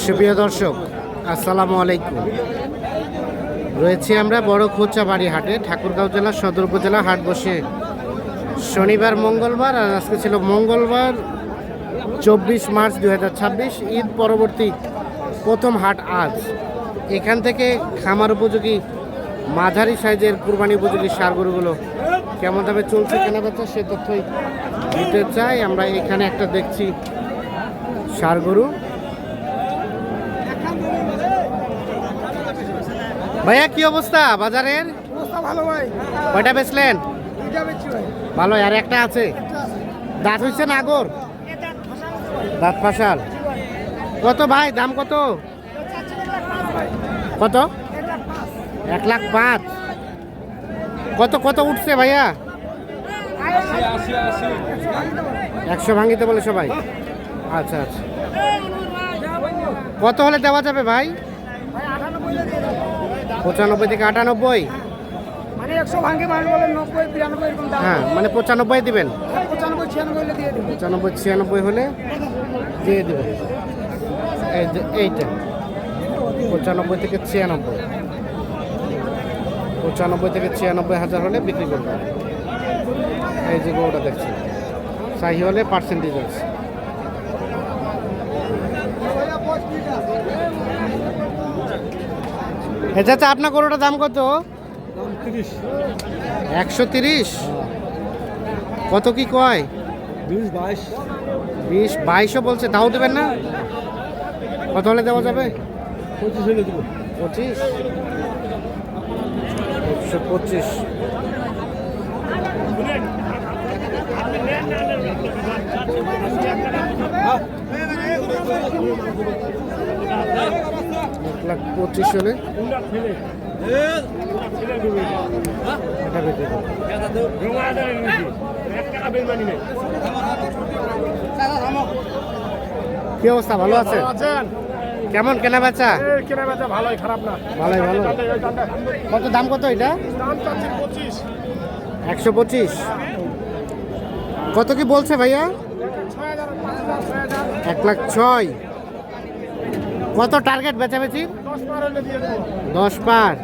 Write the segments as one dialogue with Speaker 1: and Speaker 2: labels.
Speaker 1: সুপ্রিয় দর্শক, আসসালামু আলাইকুম। রয়েছি আমরা বড় খোঁচাবাড়ি হাটে, ঠাকুরগাঁও জেলা সদর উপজেলা। হাট বসে শনিবার, মঙ্গলবার, আর আজকে ছিল মঙ্গলবার 24 মার্চ 2026, ঈদ পরবর্তী প্রথম হাট আজ। এখান থেকে খামার উপযোগী মাঝারি সাইজের কুরবানি উপযোগী ষাঁড় গরুগুলো কেমন দামে চলছে কেনা বেচা সে তথ্যই দিতে চাই। আমরা এখানে একটা দেখছি ষাঁড় গরু। ভাইয়া কি অবস্থা বাজারের?
Speaker 2: ভালো ভাই।
Speaker 1: কয়টা বেচলেন? ভালো। আর একটা আছে, দাঁত হইছে না আগর? দাঁত ফাঁসাল। কত ভাই, দাম কত? কত? 1,05,000। কত কত উঠছে ভাইয়া? 100 ভাঙিতে বলে সবাই। আচ্ছা আচ্ছা, কত হলে দেওয়া যাবে ভাই? 95 থেকে 98।
Speaker 2: মানে 100 ভাঙে বলে 90 92 এরকম দাম।
Speaker 1: হ্যাঁ, মানে 95 দিবেন।
Speaker 2: 95 96 হলে দিয়ে দেব।
Speaker 1: 95 96 হলে দিয়ে দেবেন। এই যে এইটা 95 থেকে 96, 95 থেকে 96 হাজার হলে বিক্রি করবে। এই যে গরুটা দেখছি, সাহি হলে পার্সেন্টেজ আছে। চাচা, আপনার গরুটার দাম কত? 130। কত কি কয়? 20 22ও বলছে। তাও দেবেন না? কত হলে দেওয়া যাবে?
Speaker 2: 25 হলে দেব।
Speaker 1: 25, 125। লাখ 25 হলে এটা বিক্রি করবো। কি অবস্থা, ভালো আছে? কেমন কেনা বেচা?
Speaker 2: কেনা বেচা ভালোই, খারাপ না।
Speaker 1: ভালোই। ভালো। কত দাম কত এটা?
Speaker 2: দাম চাচ্ছি 25।
Speaker 1: 125। কত কি বলছে ভাইয়া?
Speaker 2: 6000 5000
Speaker 1: 1,06,000। কত টার্গেট বেচাবেচি?
Speaker 2: 10 পার হলে দিয়ে দেব।
Speaker 1: 10 পার।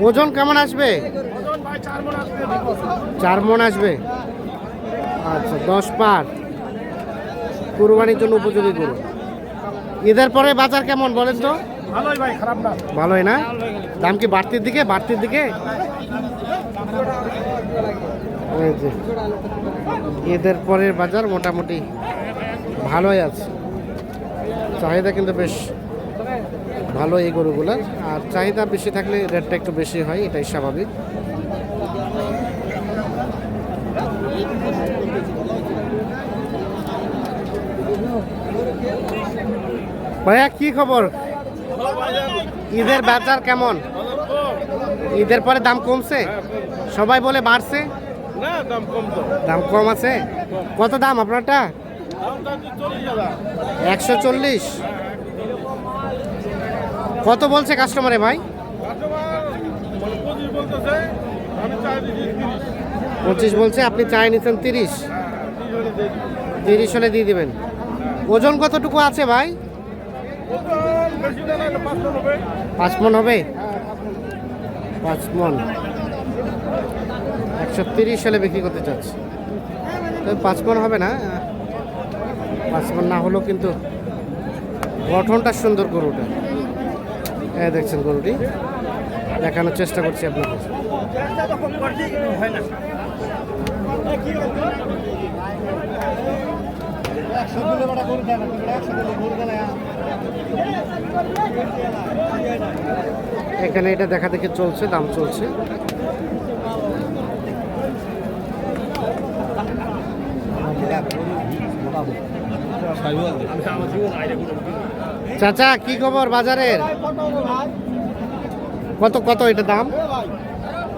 Speaker 1: ওজন কেমন আসবে?
Speaker 2: ওজন ভাই 4 মণ আসবে।
Speaker 1: 4 মণ আসবে। আচ্ছা, 10 পার কুরবানির জন্য উপযোগী গরু। ঈদের পরে বাজার কেমন বলেন তো?
Speaker 2: ভালোই ভাই, খারাপ না।
Speaker 1: ভালোই না? দাম কি বাড়তির দিকে? বাড়তির দিকে। এই যে ঈদের পরের বাজার মোটামুটি ভালোই আছে। চাহিদা কিন্তু বেশ ভালো এই গরুগুলার, আর চাহিদা বেশি থাকলে রেটটা একটু বেশি হয়, এটাই স্বাভাবিক। ভাইয়া কি খবর? ঈদের বাজার কেমন? ঈদের পরে দাম কমছে? সবাই বলে বাড়ছে।
Speaker 2: না, দাম কম তো।
Speaker 1: দাম কম আছে। কত দাম আপনারটা? 140। কত বলছে কাস্টমারে ভাই? 25 বলছে, আপনি চাই নিচ্ছেন 30। 30 হলে দিয়ে দিবেন। ওজন কতটুকু আছে ভাই? 5 মণ হবে। 5 মণ 130 হলে বিক্রি করতে চাচ্ছি। তবে 5 মণ হবে না, 5 মণ না হলেও কিন্তু গঠনটা সুন্দর গরুটা। দেখছেন গরুটি, দেখানোর চেষ্টা করছি আপনাদের। এখানে এটা দেখা দেখে চলছে, দাম চলছে। চাচা কি খবর বাজারের? কত কত এটা দাম?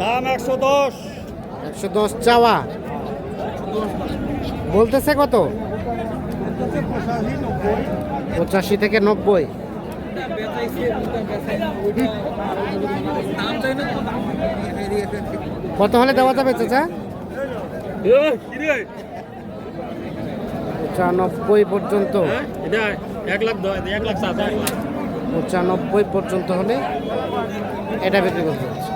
Speaker 2: দাম 110।
Speaker 1: 110 চাওয়া, বলতেছে কত? 85 থেকে 90। কত হলে দেওয়া যাবে চাচা? 95 পর্যন্ত। 95 পর্যন্ত হলে এটা বিক্রি করতে হচ্ছে।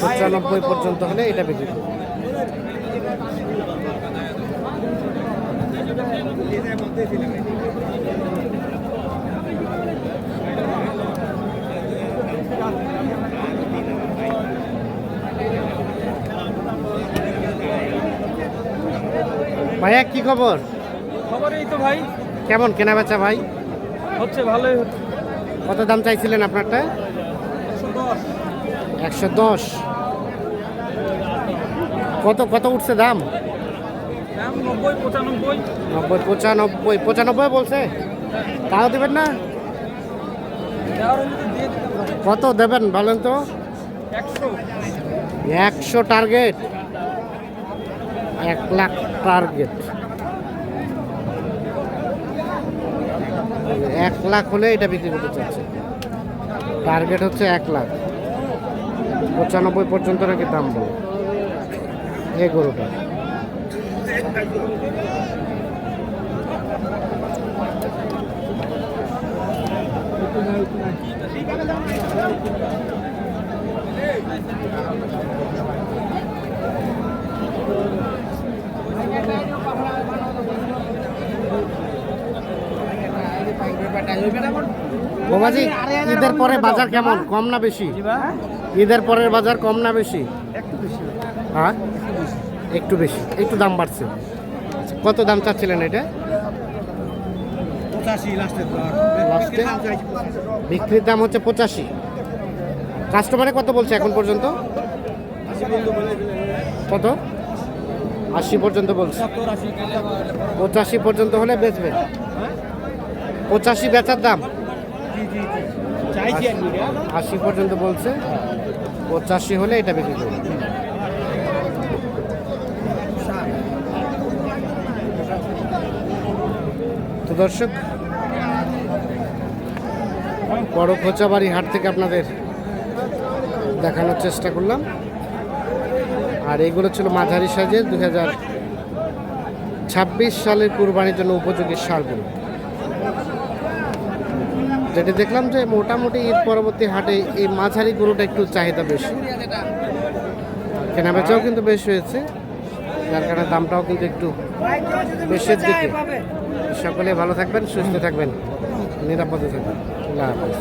Speaker 1: পঁচানব্বই পর্যন্ত হলে এটা বিক্রি করবে। ভাইয়া কি খবর?
Speaker 2: খবর এই তো ভাই,
Speaker 1: কেমন কেনা বেচা ভাই?
Speaker 2: হচ্ছে ভালোই হচ্ছে।
Speaker 1: কত দাম চাইছিলেন আপনারটা? 110। কত কত উঠছে দাম?
Speaker 2: দাম 90, 95।
Speaker 1: 90, 95, 95 বলছে। তাও দেবেন না? কত দেবেন বলেন তো? 100 টার্গেট, 1 লাখ টার্গেট। 1 লাখ হলে এটা বিক্রি করতে চাচ্ছে। টার্গেট হচ্ছে 1 লাখ। 95 পর্যন্ত নাকি দাম বলে এই গরুটা। বাবাজি, ঈদের পরে বাজার কেমন, কম না বেশি? ঈদের পরের বাজার কম না বেশি? হ্যাঁ, একটু বেশি, একটু দাম বাড়ছে। আচ্ছা, কত দাম চাচ্ছিলেন এটা?
Speaker 2: 85 লাস্টে।
Speaker 1: বিক্রির দাম হচ্ছে 85। কাস্টমারে কত বলছে এখন পর্যন্ত? কত? 80 পর্যন্ত বলছে। 85 পর্যন্ত হলে বেচবেন? 85 বেচার দাম? 80 পর্যন্ত বলছে। 85 হলে এটা বিক্রি করবে। তো দর্শক, বড় খোঁচাবাড়ি হাট থেকে আপনাদের দেখানোর চেষ্টা করলাম। আর এগুলো ছিল মাঝারি সাইজের 2026 সালের কুরবানির জন্য উপযোগী ষাঁড়গুলো। যেটি দেখলাম যে মোটামুটি ঈদ পরবর্তী হাটে এই মাঝারি গরুটা একটু চাহিদা বেশি, কেনাবেচাও কিন্তু বেশ হয়েছে, যার কারণে দামটাও কিন্তু একটু বেশের দিকে। সকলে ভালো থাকবেন, সুস্থ থাকবেন, নিরাপদে থাকবেন। আল্লাহ হাফেজ।